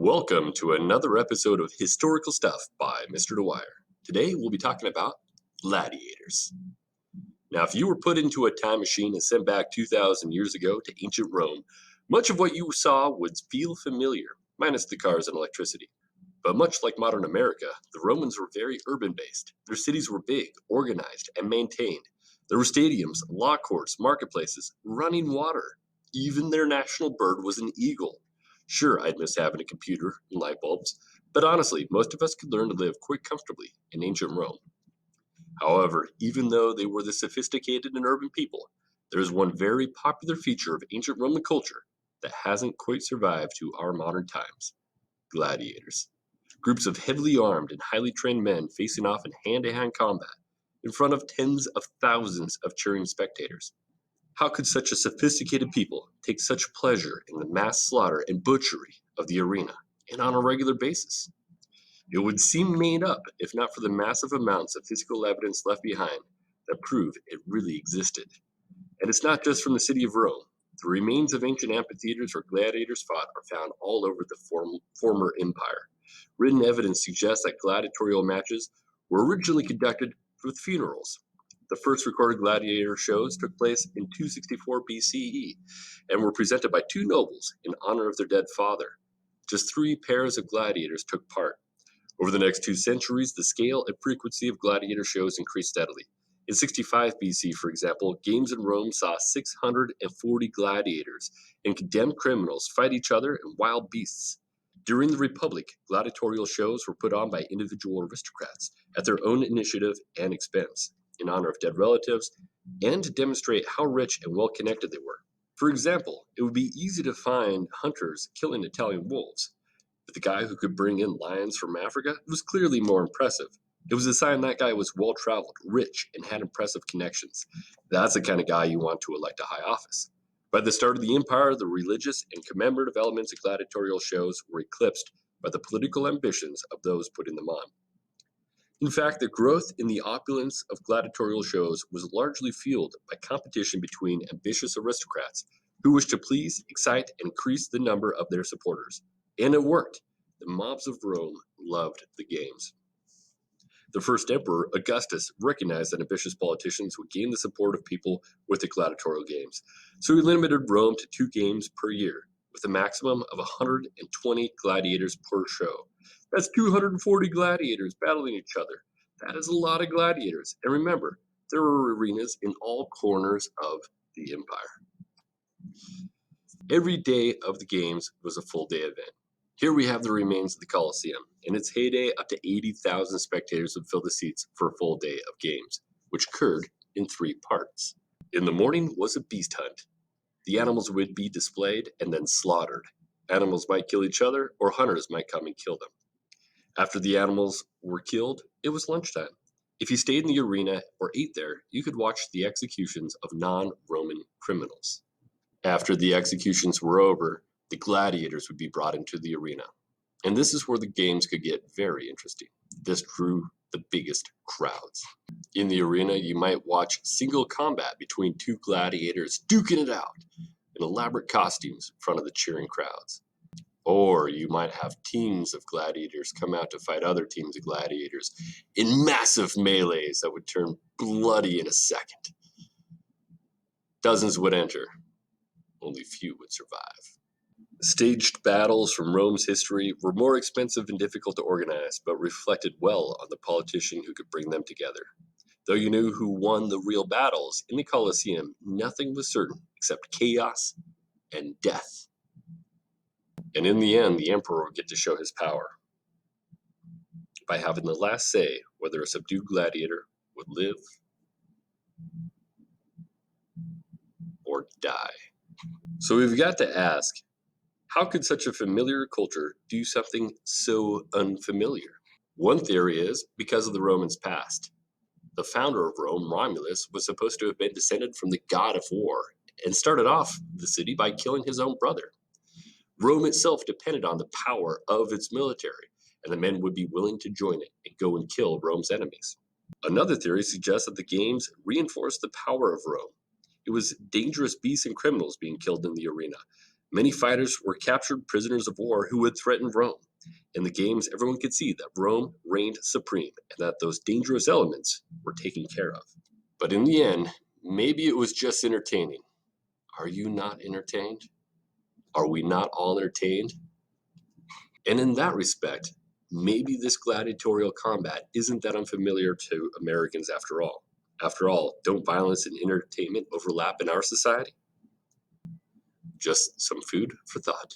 Welcome to another episode of Historical Stuff by Mr. Dwyer. Today we'll be talking about gladiators. Now, if you were put into a time machine and sent back 2,000 years ago to ancient Rome, much of what you saw would feel familiar, minus the cars and electricity. But much like modern America, the Romans were very urban-based. Their cities were big, organized, and maintained. There were stadiums, law courts, marketplaces, running water. Even their national bird was an eagle. Sure, I'd miss having a computer and light bulbs, but honestly, most of us could learn to live quite comfortably in ancient Rome. However, even though they were the sophisticated and urban people, there is one very popular feature of ancient Roman culture that hasn't quite survived to our modern times: gladiators. Groups of heavily armed and highly trained men facing off in hand-to-hand combat in front of tens of thousands of cheering spectators. How could such a sophisticated people take such pleasure in the mass slaughter and butchery of the arena, and on a regular basis? It would seem made up if not for the massive amounts of physical evidence left behind that prove it really existed. And it's not just from the city of Rome. The remains of ancient amphitheaters where gladiators fought are found all over the former empire. Written evidence suggests that gladiatorial matches were originally conducted with funerals. The first recorded gladiator shows took place in 264 BCE and were presented by two nobles in honor of their dead father. Just 3 pairs of gladiators took part. Over the next 2 centuries, the scale and frequency of gladiator shows increased steadily. In 65 BC, for example, games in Rome saw 640 gladiators and condemned criminals fight each other and wild beasts. During the Republic, gladiatorial shows were put on by individual aristocrats at their own initiative and expense, in honor of dead relatives, and to demonstrate how rich and well-connected they were. For example, it would be easy to find hunters killing Italian wolves, but the guy who could bring in lions from Africa was clearly more impressive. It was a sign that guy was well-traveled, rich, and had impressive connections. That's the kind of guy you want to elect a high office. By the start of the empire, the religious and commemorative elements of gladiatorial shows were eclipsed by the political ambitions of those putting them on. In fact, the growth in the opulence of gladiatorial shows was largely fueled by competition between ambitious aristocrats who wished to please, excite, and increase the number of their supporters. And it worked. The mobs of Rome loved the games. The first emperor, Augustus, recognized that ambitious politicians would gain the support of people with the gladiatorial games, so he limited Rome to 2 games per year, with a maximum of 120 gladiators per show. That's 240 gladiators battling each other. That is a lot of gladiators. And remember, there were arenas in all corners of the empire. Every day of the games was a full day event. Here we have the remains of the Colosseum. In its heyday, up to 80,000 spectators would fill the seats for a full day of games, which occurred in 3 parts. In the morning was a beast hunt. The animals would be displayed and then slaughtered. Animals might kill each other, or hunters might come and kill them. After the animals were killed, it was lunchtime. If you stayed in the arena or ate there, you could watch the executions of non-Roman criminals. After the executions were over, the gladiators would be brought into the arena. And this is where the games could get very interesting. This drew the biggest crowds. In the arena, you might watch single combat between 2 gladiators duking it out in elaborate costumes in front of the cheering crowds. Or you might have teams of gladiators come out to fight other teams of gladiators in massive melees that would turn bloody in a second. Dozens would enter. Only few would survive. Staged battles from Rome's history were more expensive and difficult to organize, but reflected well on the politician who could bring them together. Though you knew who won the real battles, in the Colosseum, nothing was certain except chaos and death. And in the end, the emperor would get to show his power by having the last say whether a subdued gladiator would live or die. So we've got to ask, how could such a familiar culture do something so unfamiliar? One theory is because of the Romans' past. The founder of Rome, Romulus, was supposed to have been descended from the god of war and started off the city by killing his own brother. Rome itself depended on the power of its military, and the men would be willing to join it and go and kill Rome's enemies. Another theory suggests that the games reinforced the power of Rome. It was dangerous beasts and criminals being killed in the arena, Many fighters were captured prisoners of war who would threaten Rome. In the games, everyone could see that Rome reigned supreme and that those dangerous elements were taken care of. But in the end, maybe it was just entertaining. Are you not entertained? Are we not all entertained? And in that respect, maybe this gladiatorial combat isn't that unfamiliar to Americans after all. After all, don't violence and entertainment overlap in our society? Just some food for thought.